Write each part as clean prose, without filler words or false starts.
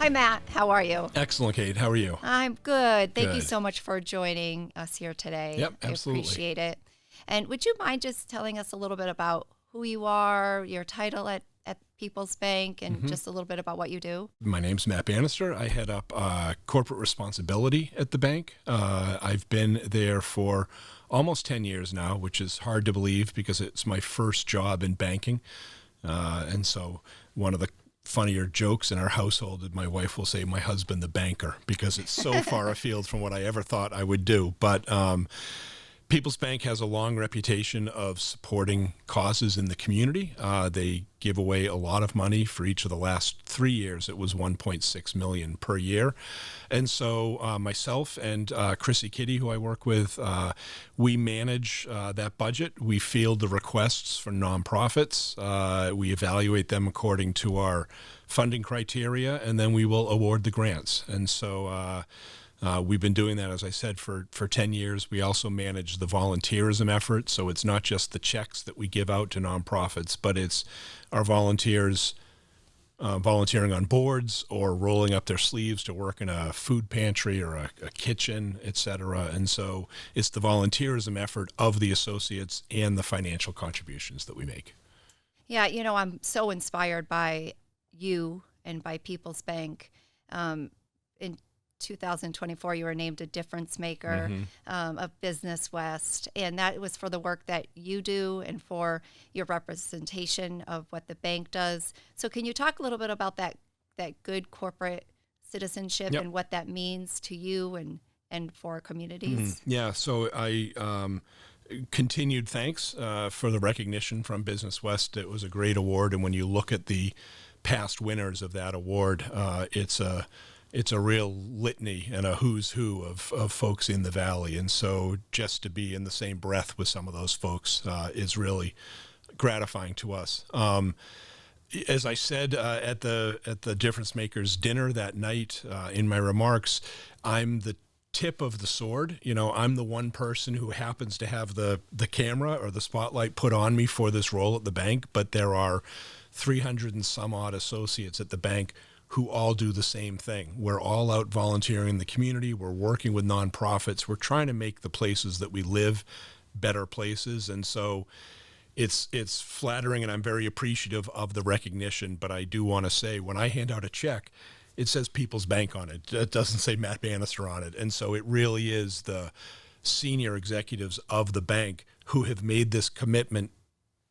Hi, Matt. How are you? Excellent, Kate. How are you? I'm good. Thank you Good. so much for joining us here today. Yep, I absolutely. appreciate it. And would you mind just telling us a little bit about who you are, your title at People's Bank, and just a little bit about what you do? My name's Matt Bannister. I head up corporate responsibility at the bank. I've been there for almost 10 years now, which is hard to believe because it's my first job in banking. And so one of the funnier jokes in our household is my wife will say, my husband, the banker, because it's so far afield from what I ever thought I would do. But People's Bank has a long reputation of supporting causes in the community. They give away a lot of money. For each of the last 3 years, it was $1.6 million per year. And so myself and Chrissy Kitty, who I work with, we manage that budget. We field the requests for nonprofits. We evaluate them according to our funding criteria, and then we will award the grants. And so we've been doing that, as I said, for 10 years. We also manage the volunteerism effort. So it's not just the checks that we give out to nonprofits, but it's our volunteers volunteering on boards or rolling up their sleeves to work in a food pantry or a kitchen, et cetera. And so it's the volunteerism effort of the associates and the financial contributions that we make. Yeah, I'm so inspired by you and by People's Bank. In 2024, you were named a difference maker of Business West, and that was for the work that you do and for your representation of what the bank does. So can you talk a little bit about that good corporate citizenship and what that means to you and for our communities? Yeah, so I continued thanks for the recognition from Business West. It was a great award, and when you look at the past winners of that award, it's a real litany and a who's who of folks in the Valley. And so just to be in the same breath with some of those folks is really gratifying to us. As I said at the Difference Makers dinner that night in my remarks, I'm the tip of the sword. I'm the one person who happens to have the camera or the spotlight put on me for this role at the bank, but there are 300 and some odd associates at the bank who all do the same thing. We're all out volunteering in the community. We're working with nonprofits. We're trying to make the places that we live better places. And so it's flattering, and I'm very appreciative of the recognition. But I do want to say, when I hand out a check, it says People's Bank on it. It doesn't say Matt Bannister on it. And so it really is the senior executives of the bank who have made this commitment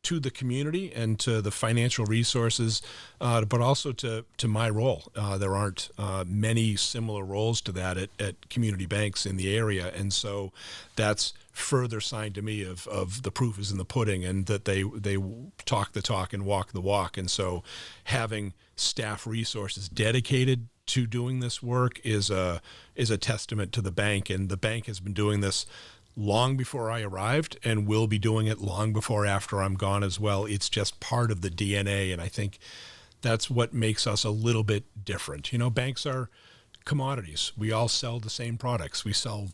to the community and to the financial resources, but also to my role. There aren't many similar roles to that at community banks in the area. And so that's further sign to me of the proof is in the pudding, and that they talk the talk and walk the walk. And so having staff resources dedicated to doing this work is a testament to the bank. And the bank has been doing this long before I arrived, and will be doing it long before after I'm gone as well. It's just part of the DNA, and I think that's what makes us a little bit different. Banks are commodities. We all sell the same products. We sell,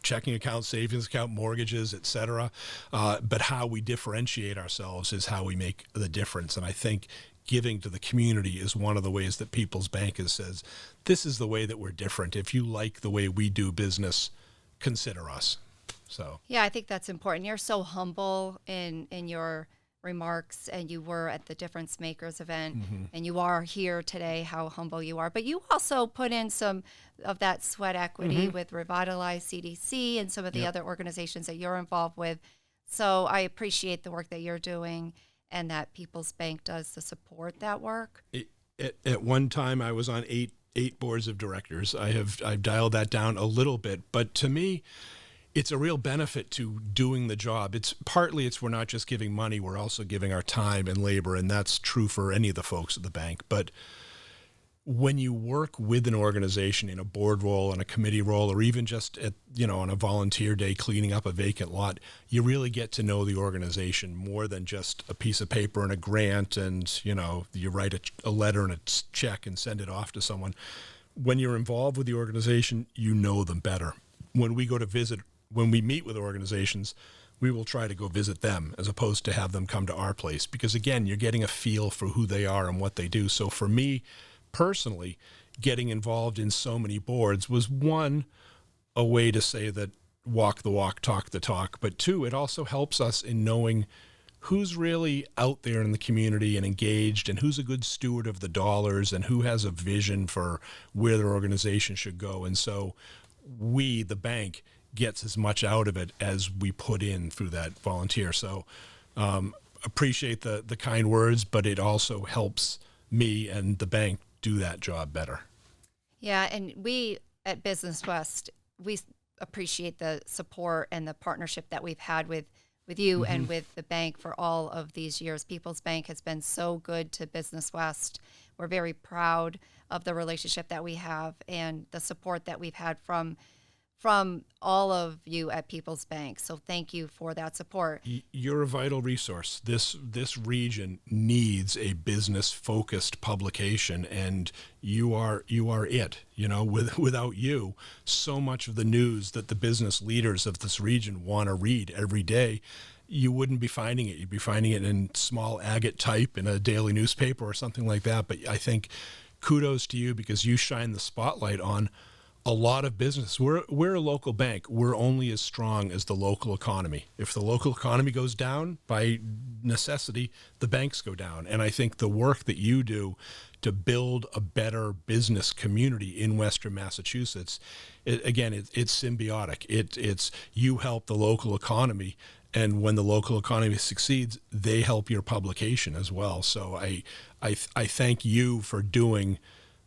checking accounts, savings account, mortgages, et cetera. But how we differentiate ourselves is how we make the difference. And I think giving to the community is one of the ways that People's Bank says, this is the way that we're different. If you like the way we do business, consider us. So Yeah, I think that's important. You're so humble in your remarks, and you were at the Difference Makers event, and you are here today, how humble you are. But you also put in some of that sweat equity with Revitalize CDC and some of the other organizations that you're involved with. So I appreciate the work that you're doing and that People's Bank does to support that work. At one time, I was on eight boards of directors. I've dialed that down a little bit, but to me, it's a real benefit to doing the job. It's we're not just giving money, we're also giving our time and labor, and that's true for any of the folks at the bank. But when you work with an organization in a board role and a committee role, or even just on a volunteer day cleaning up a vacant lot, you really get to know the organization more than just a piece of paper and a grant, and you write a letter and a check and send it off to someone. When you're involved with the organization, you know them better. When we meet with organizations, we will try to go visit them as opposed to have them come to our place, because again, you're getting a feel for who they are and what they do. So for me personally, getting involved in so many boards was, one, a way to say that walk the walk, talk the talk, but two, it also helps us in knowing who's really out there in the community and engaged, and who's a good steward of the dollars, and who has a vision for where their organization should go. And so we, the bank, gets as much out of it as we put in through that volunteer. So appreciate the kind words, but it also helps me and the bank do that job better. Yeah, and we at Business West, we appreciate the support and the partnership that we've had with you and with the bank for all of these years. PeoplesBank has been so good to Business West. We're very proud of the relationship that we have and the support that we've had from all of you at PeoplesBank. So thank you for that support. You're a vital resource. This region needs a business-focused publication, and you are it. You know, without you, so much of the news that the business leaders of this region want to read every day, you wouldn't be finding it. You'd be finding it in small agate type in a daily newspaper or something like that. But I think kudos to you, because you shine the spotlight on a lot of business. We're a local bank. We're only as strong as the local economy. If the local economy goes down, by necessity, the banks go down. And I think the work that you do to build a better business community in Western Massachusetts, it's symbiotic. It's you help the local economy, and when the local economy succeeds, they help your publication as well. So I thank you for doing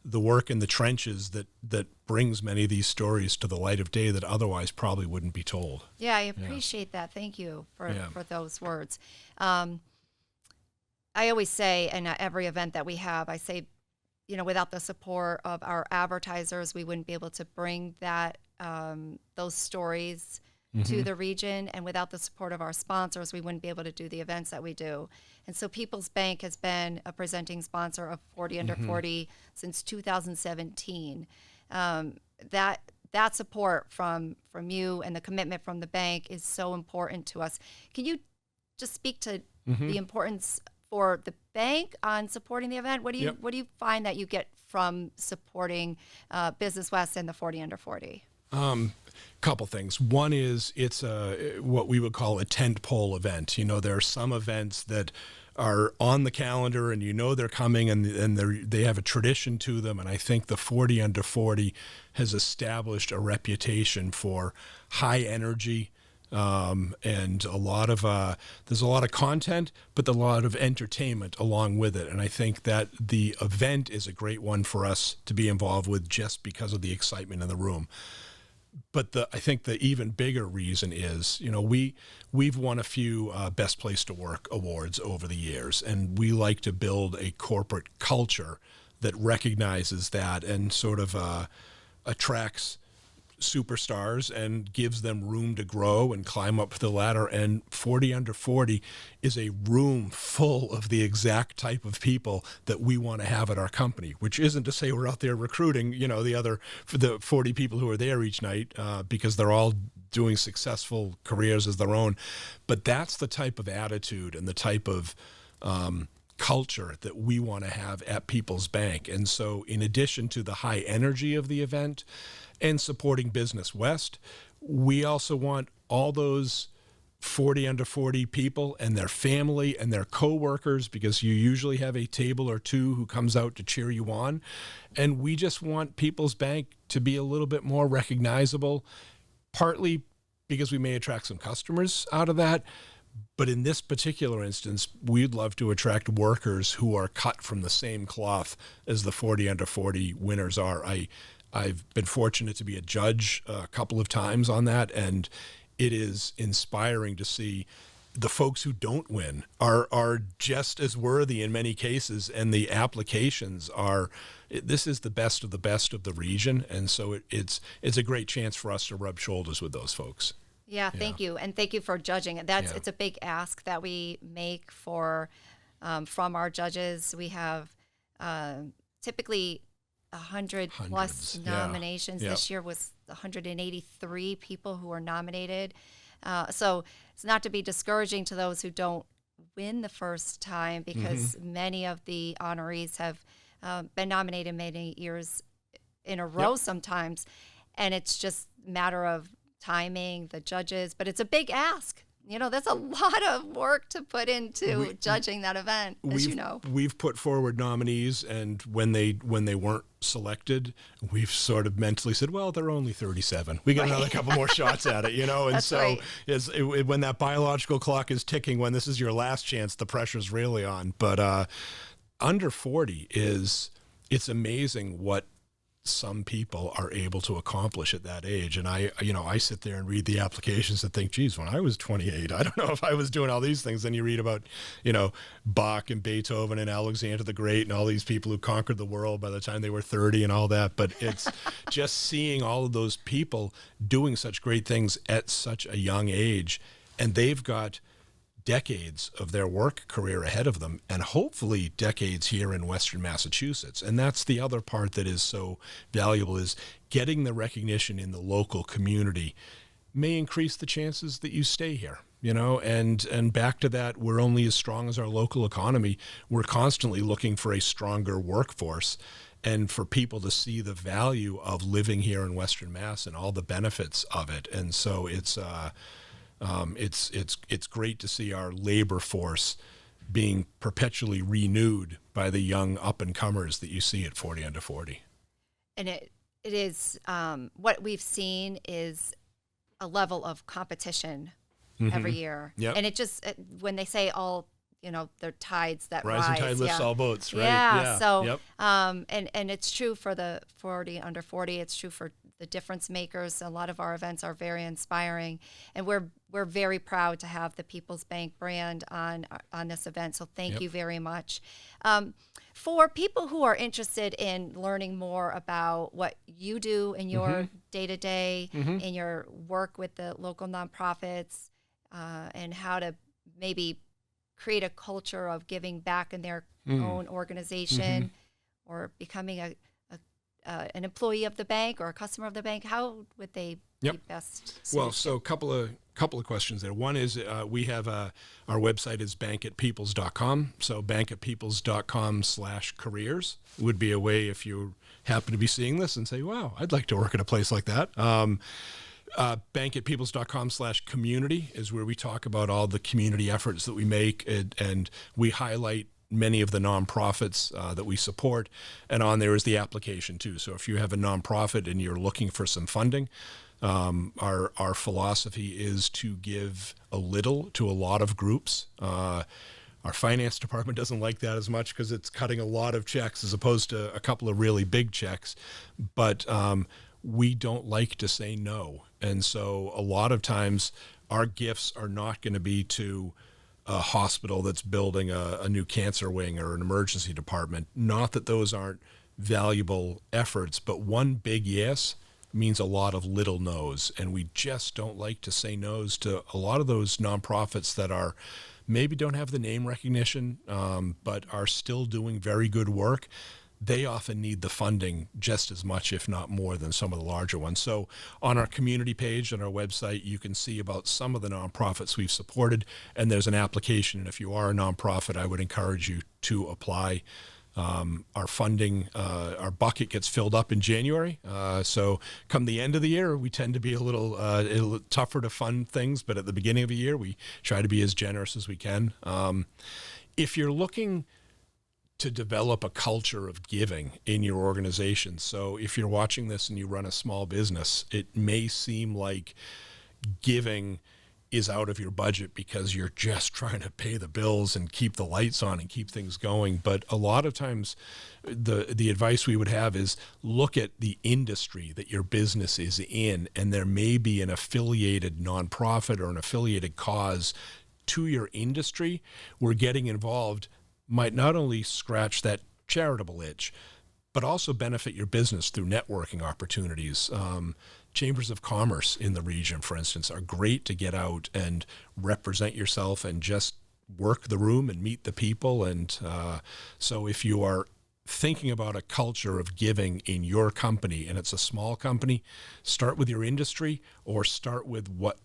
the work in the trenches that brings many of these stories to the light of day that otherwise probably wouldn't be told. Yeah, I appreciate that. Thank you for those words. I always say, in every event that we have, I say, you know, without the support of our advertisers, we wouldn't be able to bring that those stories to the region, and without the support of our sponsors, we wouldn't be able to do the events that we do. And so PeoplesBank has been a presenting sponsor of 40 Under 40 since 2017. That support from you and the commitment from the bank is so important to us. Can you just speak to the importance for the bank on supporting the event? What do you find that you get from supporting Business West and the 40 Under 40? Couple things. One is it's what we would call a tentpole event. You know, there are some events that are on the calendar and you know they're coming, and they have a tradition to them. And I think the 40 Under 40 has established a reputation for high energy, and there's a lot of content, but a lot of entertainment along with it. And I think that the event is a great one for us to be involved with, just because of the excitement in the room. But I think the even bigger reason is, you know, we've won a few Best Place to Work awards over the years, and we like to build a corporate culture that recognizes that and sort of attracts superstars and gives them room to grow and climb up the ladder. And 40 Under 40 is a room full of the exact type of people that we want to have at our company, which isn't to say we're out there recruiting, you know, for the 40 people who are there each night, because they're all doing successful careers as their own. But that's the type of attitude and the type of culture that we want to have at PeoplesBank. And so in addition to the high energy of the event and supporting Business West, we also want all those 40 Under 40 people and their family and their coworkers, because you usually have a table or two who comes out to cheer you on. And we just want PeoplesBank to be a little bit more recognizable, partly because we may attract some customers out of that. But in this particular instance, we'd love to attract workers who are cut from the same cloth as the 40 Under 40 winners are. I've been fortunate to be a judge a couple of times on that, and it is inspiring to see the folks who don't win are just as worthy in many cases, and the applications are. This is the best of the region, and so it's a great chance for us to rub shoulders with those folks. Yeah, thank you, and thank you for judging. It's a big ask that we make from our judges. We have typically 100 plus nominations. This year was 183 people who were nominated. So it's not to be discouraging to those who don't win the first time, because many of the honorees have been nominated many years in a row sometimes. And it's just a matter of timing, the judges, but it's a big ask. There's a lot of work to put into judging that event, as you know. We've put forward nominees, and when they weren't selected, we've sort of mentally said, well, they're only 37. We got another couple more shots at it, And That's so right. when that biological clock is ticking, when this is your last chance, the pressure's really on. But under 40 it's amazing what some people are able to accomplish at that age. And I sit there and read the applications and think, geez, when I was 28, I don't know if I was doing all these things. Then you read about, Bach and Beethoven and Alexander the Great and all these people who conquered the world by the time they were 30 and all that. But it's just seeing all of those people doing such great things at such a young age. And they've got decades of their work career ahead of them, and hopefully decades here in Western Massachusetts. And that's the other part that is so valuable, is getting the recognition in the local community may increase the chances that you stay here. And back to that, we're only as strong as our local economy. We're constantly looking for a stronger workforce, and for people to see the value of living here in Western Mass and all the benefits of it. And so it's great to see our labor force being perpetually renewed by the young up-and-comers that you see at 40 under 40. And it is, what we've seen is a level of competition every year. Yep. And it just, when they say all, they're tides that rise. Rising tide lifts all boats, right? Yeah. So, yep. And it's true for the 40 under 40. It's true for the difference makers. A lot of our events are very inspiring, and we're very proud to have the People's Bank brand on this event. So thank you very much. For people who are interested in learning more about what you do in your day-to-day, in your work with the local nonprofits, and how to maybe create a culture of giving back in their own organization, or becoming an employee of the bank or a customer of the bank, how would they be best suited? Well, so a couple of questions there. One is we have our website is bankatpeoples.com. So bankatpeoples.com/careers would be a way, if you happen to be seeing this and say, wow, I'd like to work at a place like that. Bankatpeoples.com/community is where we talk about all the community efforts that we make, and we highlight many of the nonprofits that we support, and on there is the application too. So if you have a nonprofit and you're looking for some funding, our philosophy is to give a little to a lot of groups. Our finance department doesn't like that as much because it's cutting a lot of checks as opposed to a couple of really big checks. But we don't like to say no. And so a lot of times our gifts are not going to be to a hospital that's building a new cancer wing or an emergency department. Not that those aren't valuable efforts, but one big yes means a lot of little no's. And we just don't like to say no's to a lot of those nonprofits that are maybe don't have the name recognition, but are still doing very good work. They often need the funding just as much, if not more, than some of the larger ones. So on our community page on our website, you can see about some of the nonprofits we've supported, and there's an application. And if you are a nonprofit, I would encourage you to apply. Our funding, our bucket gets filled up in January. So come the end of the year, we tend to be a little tougher to fund things, but at the beginning of the year, we try to be as generous as we can. If you're looking to develop a culture of giving in your organization. So if you're watching this and you run a small business, it may seem like giving is out of your budget because you're just trying to pay the bills and keep the lights on and keep things going. But a lot of times the advice we would have is look at the industry that your business is in, and there may be an affiliated nonprofit or an affiliated cause to your industry where getting involved might not only scratch that charitable itch, but also benefit your business through networking opportunities. Chambers of commerce in the region, for instance, are great to get out and represent yourself and just work the room and meet the people. And so if you are thinking about a culture of giving in your company, and it's a small company, start with your industry or start with what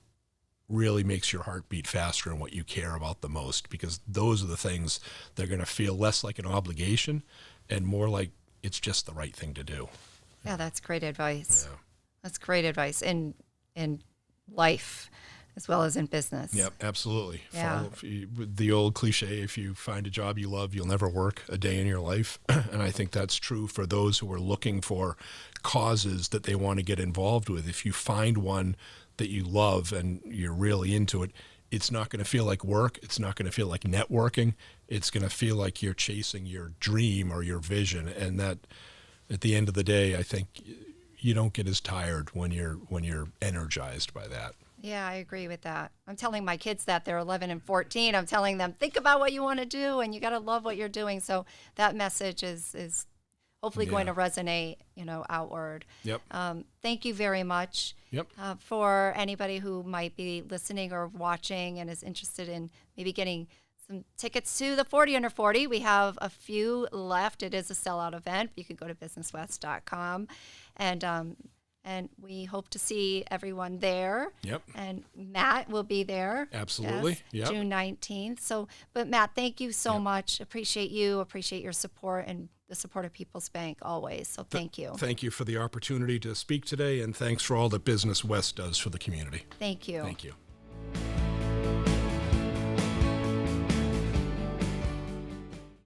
really makes your heart beat faster and what you care about the most, because those are the things that are going to feel less like an obligation and more like it's just the right thing to do. Yeah, that's great advice. Yeah. That's great advice in life as well as in business. Yep, absolutely. Yeah. The old cliche, if you find a job you love, you'll never work a day in your life. And I think that's true for those who are looking for causes that they want to get involved with. If you find one that you love and you're really into it, it's not going to feel like work. It's not going to feel like networking. It's going to feel like you're chasing your dream or your vision. And that, at the end of the day, I think you don't get as tired when you're energized by that. Yeah, I agree with that. I'm telling my kids that they're 11 and 14. I'm telling them, think about what you want to do and you got to love what you're doing. So that message is hopefully going to resonate, outward. Yep. Thank you very much. Yep. For anybody who might be listening or watching and is interested in maybe getting some tickets to the 40 Under 40. We have a few left. It is a sellout event. You can go to businesswest.com and we hope to see everyone there. Yep. And Matt will be there. Absolutely. Yes, yep. June 19th. But Matt, thank you so much. Appreciate you. Appreciate your support and the support of PeoplesBank always. So thank you. Thank you for the opportunity to speak today, and thanks for all that Business West does for the community. Thank you. Thank you.